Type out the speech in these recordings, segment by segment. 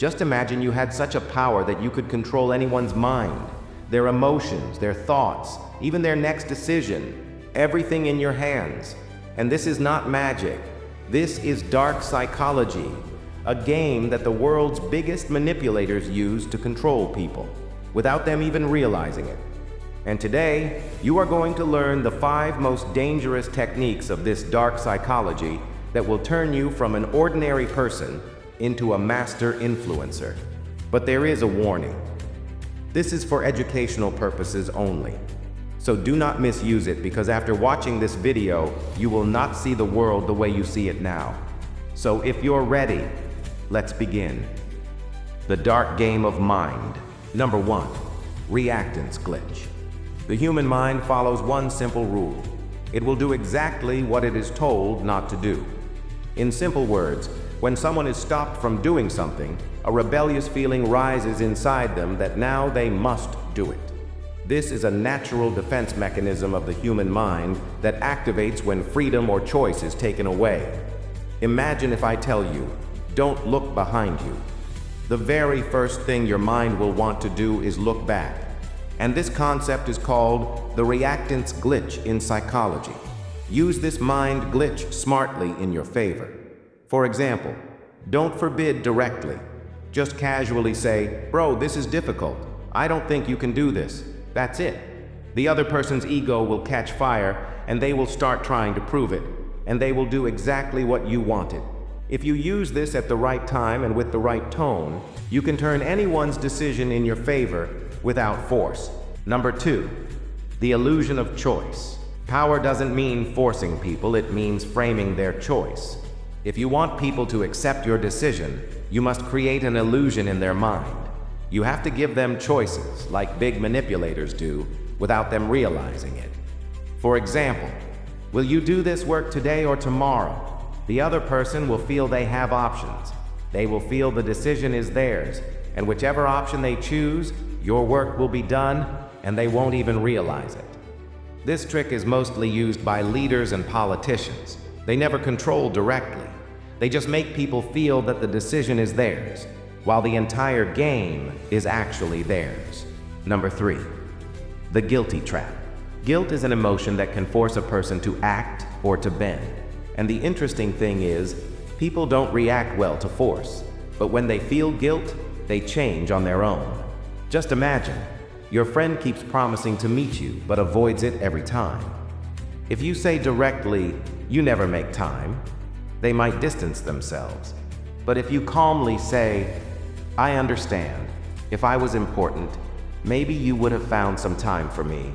Just imagine you had such a power that you could control anyone's mind, their emotions, their thoughts, even their next decision, everything in your hands. And this is not magic. This is dark psychology, a game that the world's biggest manipulators use to control people, without them even realizing it. And today, you are going to learn the 5 most dangerous techniques of this dark psychology that will turn you from an ordinary person into a master influencer. But there is a warning. This is for educational purposes only. So do not misuse it, because after watching this video, you will not see the world the way you see it now. So if you're ready, let's begin. The dark game of mind. Number 1, reactance glitch. The human mind follows one simple rule. It will do exactly what it is told not to do. In simple words, when someone is stopped from doing something, a rebellious feeling rises inside them that now they must do it. This is a natural defense mechanism of the human mind that activates when freedom or choice is taken away. Imagine if I tell you, don't look behind you. The very first thing your mind will want to do is look back. And this concept is called the reactance glitch in psychology. Use this mind glitch smartly in your favor. For example, don't forbid directly. Just casually say, bro, this is difficult. I don't think you can do this. That's it. The other person's ego will catch fire and they will start trying to prove it. And they will do exactly what you wanted. If you use this at the right time and with the right tone, you can turn anyone's decision in your favor without force. Number 2, the illusion of choice. Power doesn't mean forcing people, it means framing their choice. If you want people to accept your decision, you must create an illusion in their mind. You have to give them choices, like big manipulators do, without them realizing it. For example, will you do this work today or tomorrow? The other person will feel they have options. They will feel the decision is theirs, and whichever option they choose, your work will be done, and they won't even realize it. This trick is mostly used by leaders and politicians. They never control directly. They just make people feel that the decision is theirs, while the entire game is actually theirs. Number 3, the guilty trap. Guilt is an emotion that can force a person to act or to bend. And the interesting thing is, people don't react well to force, but when they feel guilt, they change on their own. Just imagine, your friend keeps promising to meet you, but avoids it every time. If you say directly, you never make time, they might distance themselves. But if you calmly say, I understand, if I was important, maybe you would have found some time for me,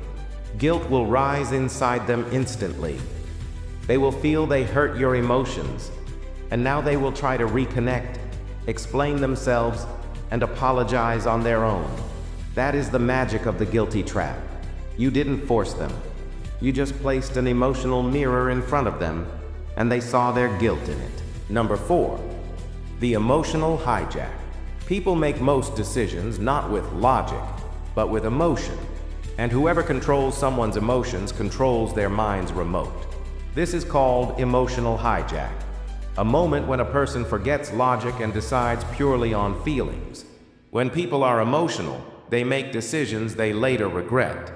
guilt will rise inside them instantly. They will feel they hurt your emotions, and now they will try to reconnect, explain themselves, and apologize on their own. That is the magic of the guilty trap. You didn't force them. You just placed an emotional mirror in front of them, and they saw their guilt in it. Number 4, the emotional hijack. People make most decisions not with logic, but with emotion. And whoever controls someone's emotions controls their mind's remote. This is called emotional hijack, a moment when a person forgets logic and decides purely on feelings. When people are emotional, they make decisions they later regret.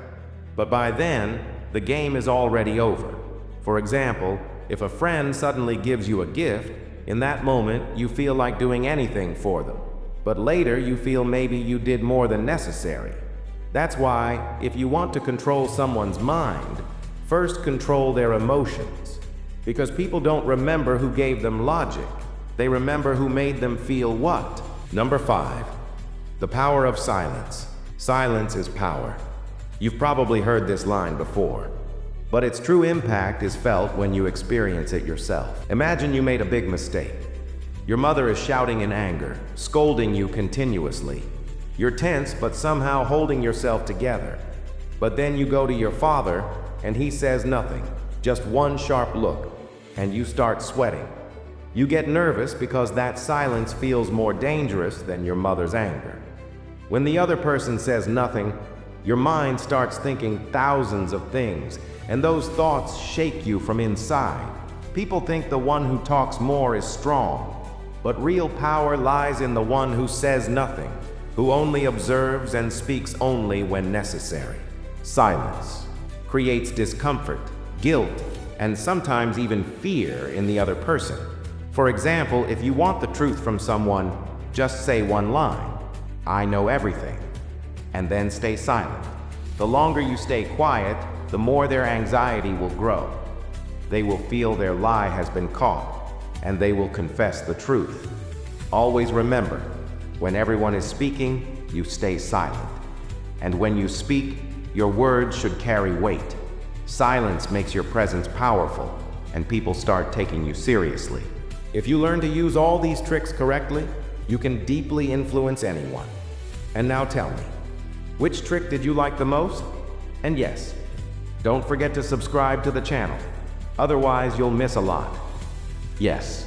But by then, the game is already over. For example, if a friend suddenly gives you a gift, in that moment you feel like doing anything for them. But later you feel maybe you did more than necessary. That's why, if you want to control someone's mind, first control their emotions. Because people don't remember who gave them logic. They remember who made them feel what. Number 5, the power of silence. Silence is power. You've probably heard this line before, but its true impact is felt when you experience it yourself. Imagine you made a big mistake. Your mother is shouting in anger, scolding you continuously. You're tense, but somehow holding yourself together. But then you go to your father, and he says nothing, just one sharp look, and you start sweating. You get nervous because that silence feels more dangerous than your mother's anger. When the other person says nothing, your mind starts thinking thousands of things, and those thoughts shake you from inside. People think the one who talks more is strong, But real power lies in the one who says nothing, who only observes and speaks only when necessary. Silence creates discomfort, guilt, and sometimes even fear in the other person. For example, if you want the truth from someone, just say one line, "I know everything," and then stay silent. The longer you stay quiet, the more their anxiety will grow. They will feel their lie has been caught, and they will confess the truth. Always remember, when everyone is speaking, you stay silent. And when you speak, your words should carry weight. Silence makes your presence powerful, and people start taking you seriously. If you learn to use all these tricks correctly, you can deeply influence anyone. And now tell me, which trick did you like the most? And yes, don't forget to subscribe to the channel. Otherwise, you'll miss a lot. Yes,